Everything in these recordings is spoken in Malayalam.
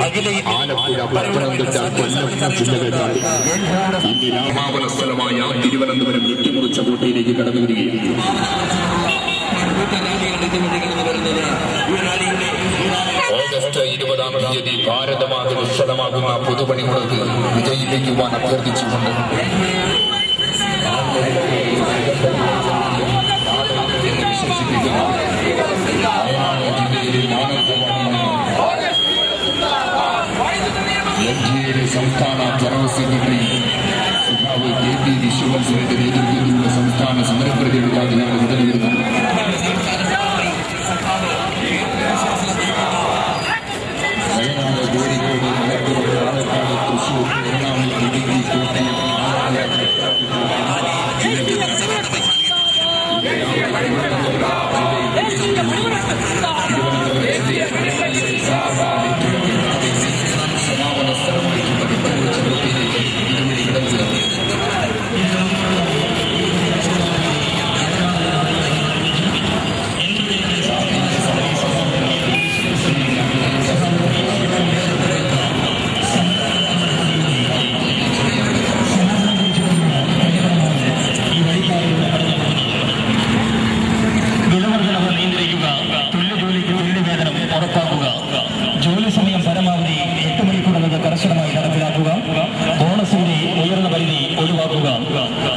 ആലപ്പുഴ, പത്തനംതിട്ട, കൊല്ലം ജില്ലകളിലാണ് ഇന്ന് രാമാവന സ്ഥലമായ തിരുവനന്തപുരം വെട്ടിമുറിച്ച കോട്ടയിലേക്ക് കടന്നു വരികയാണ്. ഓഗസ്റ്റ് 20-ാം തീയതി ഭാരതമാകെ നിശ്ചലമാകുന്ന പൊതുപണിമുടക്ക് വിജയിപ്പിക്കുവാൻ അഭ്യർത്ഥിച്ചുകൊണ്ട് വിശേഷിപ്പിക്കുന്ന വയനാട് ജില്ലയിലെ എൻഡിഎയുടെ സംസ്ഥാന ജനറൽ സെക്രട്ടറി സഖാവ് KP വിശ്വവത്സരന്റെ നേതൃത്വത്തിലുള്ള സംസ്ഥാന സമരപ്രതിനിധികളാണ് കടന്നു വരുന്നത്. വയനാട്, കോഴിക്കോട്, മലപ്പുറം, പാലക്കാട്, തൃശൂർ, എറണാകുളം, ഇടുക്കി, കോട്ടയം, സമാപന സ്ഥലമായിട്ടുള്ള വെട്ടിമുറിച്ച കോട്ടയിലേക്ക് ഇതുവഴി കടന്നു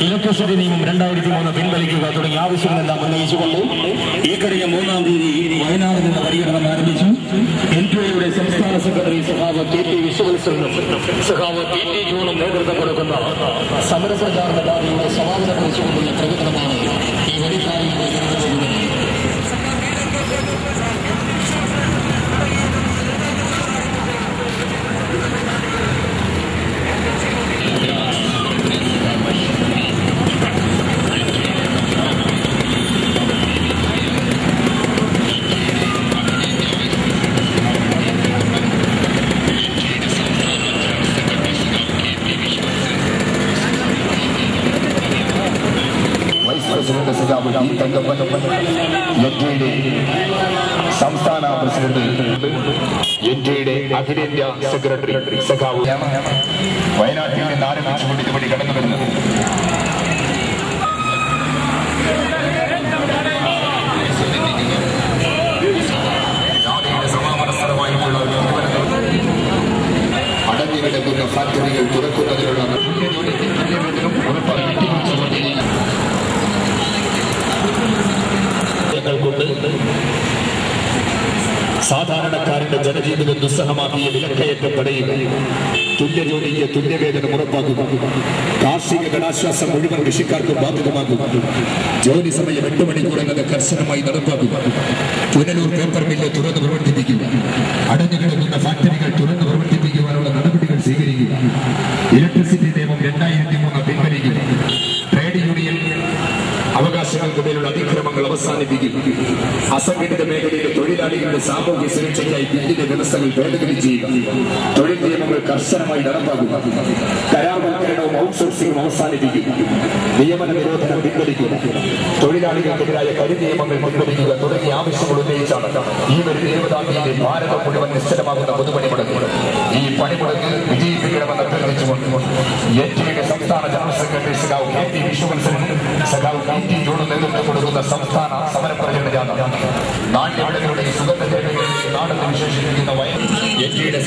ഇലക്ട്രിസിറ്റി നിയമം 2003 പിൻവലിക്കുക തുടങ്ങിയ ആവശ്യങ്ങളെല്ലാം ഉന്നയിച്ചുകൊണ്ട് ഈ കഴിഞ്ഞ 3-ാം തീയതി വയനാട് നിന്ന് പര്യടനം ആരംഭിച്ചു. എൻഡിഎയുടെ സംസ്ഥാന സെക്രട്ടറി സഖാവ് KP വിശ്വവത്സരനും സഖാവ് PT ജോണും നേതൃത്വം കൊടുക്കുന്ന സമരപ്രചാരണ ജാഥയുടെ സമാപനം കുറിച്ചുകൊണ്ടുള്ള പ്രകടനമാണ് ഈ വഴിക്കാരിൽ നടന്നത്. സംസ്ഥാന പ്രസിഡന്റ്, എൻഡിഎയുടെ അഖിലേന്ത്യാ സെക്രട്ടറി സഖാവ് വയനാട്ടിൽ നിന്ന് ആരംഭിച്ചുകൊണ്ട് ഇതുവഴി കടന്നു വരുന്നത്. സമാപന സ്ഥലമായിട്ടുള്ള അടഞ്ഞുകിടക്കുന്ന ഫാക്ടറികൾ തുറക്കുന്നതിനുള്ള കൊണ്ട് സാധാരണക്കാരന്റെ ജനജീവിതം ദുസ്സഹമാക്കിയ വിലക്കയറ്റം തടയുക, തുല്യജോലിക്ക് തുല്യവേതനം ഉറപ്പാക്കുക, കാർഷിക കടാശ്വാസം മുഴുവൻ കൃഷിക്കാർക്ക് ബാധകമാക്കുക, ജോലി സമയം 8 മണിക്കൂർ എന്നത് കർശനമായി നടപ്പാക്കുക, പുനലൂർ പേപ്പർ മില്ല് തുറന്ന് പ്രവർത്തിപ്പിക്കുക, അടഞ്ഞുകിടക്കുന്ന ഫാക്ടറികൾ തുറന്ന് പ്രവർത്തിപ്പിക്കുവാനുള്ള നടപടികൾ സ്വീകരിക്കുക, ഇലക്ട്രിസിറ്റി നിയമം 2003 പിൻവലിക്കുക, ട്രേഡ് യൂണിയൻ അവകാശങ്ങൾക്ക് മേലുള്ള അതിക്രമങ്ങൾ അവസാനിപ്പിക്കും, അസംഘടിത മേഖലയിലെ തൊഴിലാളികളുടെ സാമൂഹ്യ സുരക്ഷയ്ക്കായി ബില്ലിന്റെ വ്യവസ്ഥകൾ ഭേദഗതി ചെയ്യുക, തൊഴിൽ നിയമങ്ങൾ കർശനമായി നടപ്പാക്കുക, കരാർവൽക്കരണവും ഔട്ട്സോഴ്സിംഗും അവസാനിപ്പിക്കുക, നിയമന നിരോധനം പിൻവലിക്കുക, തൊഴിലാളികൾക്കെതിരായ കരിനിയമങ്ങൾ പിൻവലിക്കുക തുടങ്ങിയ ആവശ്യങ്ങൾ ഉന്നയിച്ചാണ് ഈ വരുന്ന 20-ാം തീയതി ഭാരതം മുഴുവൻ നിശ്ചലമാകുന്ന പൊതുപണിമുടക്ക്. ഈ പണിമുടക്ക് വിജയിപ്പിക്കണമെന്ന് അഭ്യർത്ഥിച്ചുകൊണ്ട് എൻഡിഎയുടെ സംസ്ഥാന ജനറൽ സെക്രട്ടറി സഖാവ് KP വിശ്വവത്സരൻ, സഖാവ് PT ജോണും നേതൃത്വം കൊടുക്കുന്ന സംസ്ഥാന സമരപ്രചരണ ജാഥ നാണ്യവിളകളുടെ സുഗന്ധ നാടെന്ന് വിശേഷിപ്പിക്കുന്ന എൻഡിഎയുടെ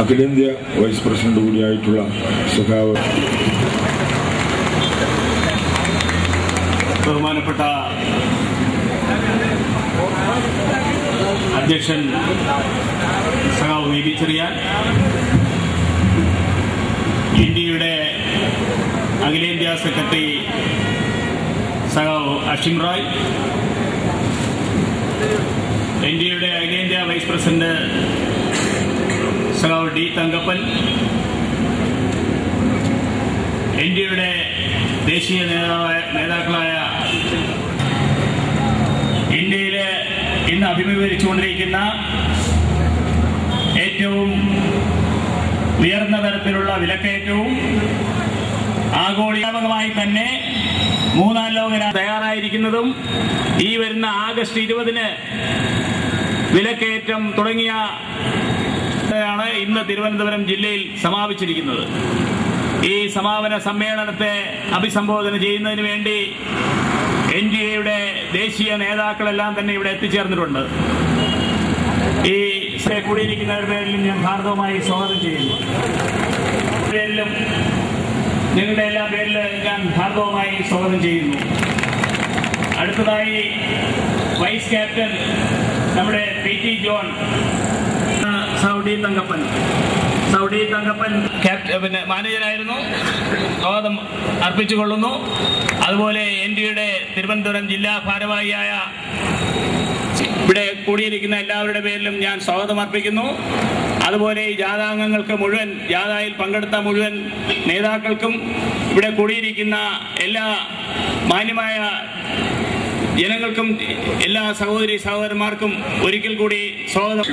അഖിലേന്ത്യാ വൈസ് പ്രസിഡന്റ് കൂടിയായിട്ടുള്ള സഖാവ് ബഹുമാനപ്പെട്ട അധ്യക്ഷൻ സഖാവ് വി ബി ചെറിയാൻ, ഇന്ത്യയുടെ അഖിലേന്ത്യാ സെക്രട്ടറി സഖാവ് അഷിം റായ്, ഇന്ത്യയുടെ അഖിലേന്ത്യാ വൈസ് പ്രസിഡന്റ് സഖാവ് ഡി തങ്കപ്പൻ, ഇന്ത്യയുടെ ദേശീയ നേതാക്കളായ ഇന്ത്യയിലെ ഇന്ന് അഭിമുഖീകരിച്ചുകൊണ്ടിരിക്കുന്ന ഏറ്റവും ഉയർന്ന തരത്തിലുള്ള വിലക്കയറ്റവും ആഗോളമായി തന്നെ മൂന്നാം ലോക തയ്യാറായിരിക്കുന്നതും ഈ വരുന്ന ആഗസ്റ്റ് 20-ന് വിലക്കയറ്റം തുടങ്ങിയ ഇന്ന് തിരുവനന്തപുരം ജില്ലയിൽ സമാപിച്ചിരിക്കുന്നത്. ഈ സമാപന സമ്മേളനത്തെ അഭിസംബോധന ചെയ്യുന്നതിന് വേണ്ടി NDAയുടെ ദേശീയ നേതാക്കളെല്ലാം തന്നെ ഇവിടെ എത്തിച്ചേർന്നിട്ടുണ്ട്. ഈ കൂടിയിരിക്കുന്നവരുടെ പേരിലും ഞാൻ ഹാർദവമായി സ്വാഗതം ചെയ്യുന്നു. പേരിലും നിങ്ങളുടെ എല്ലാ പേരിലും ഞാൻ ഹാർദവമായി സ്വാഗതം ചെയ്യുന്നു. അടുത്തതായി വൈസ് ക്യാപ്റ്റൻ നമ്മുടെ PT ജോൺ, സൗഡി തങ്കപ്പൻ പിന്നെ മാനേജരായിരുന്നു, സ്വാഗതം അർപ്പിച്ചുകൊള്ളുന്നു. അതുപോലെ NDAയുടെ തിരുവനന്തപുരം ജില്ലാ ഭാരവാഹിയായ ഇവിടെ കൂടിയിരിക്കുന്ന എല്ലാവരുടെ പേരിലും ഞാൻ സ്വാഗതം അർപ്പിക്കുന്നു. അതുപോലെ ഈ ജാഥാംഗങ്ങൾക്ക് മുഴുവൻ, ജാഥയിൽ പങ്കെടുത്ത മുഴുവൻ നേതാക്കൾക്കും ഇവിടെ കൂടിയിരിക്കുന്ന എല്ലാ മാന്യമായ ജനങ്ങൾക്കും എല്ലാ സഹോദരി സഹോദരന്മാർക്കും ഒരിക്കൽ കൂടി സ്വാഗതം.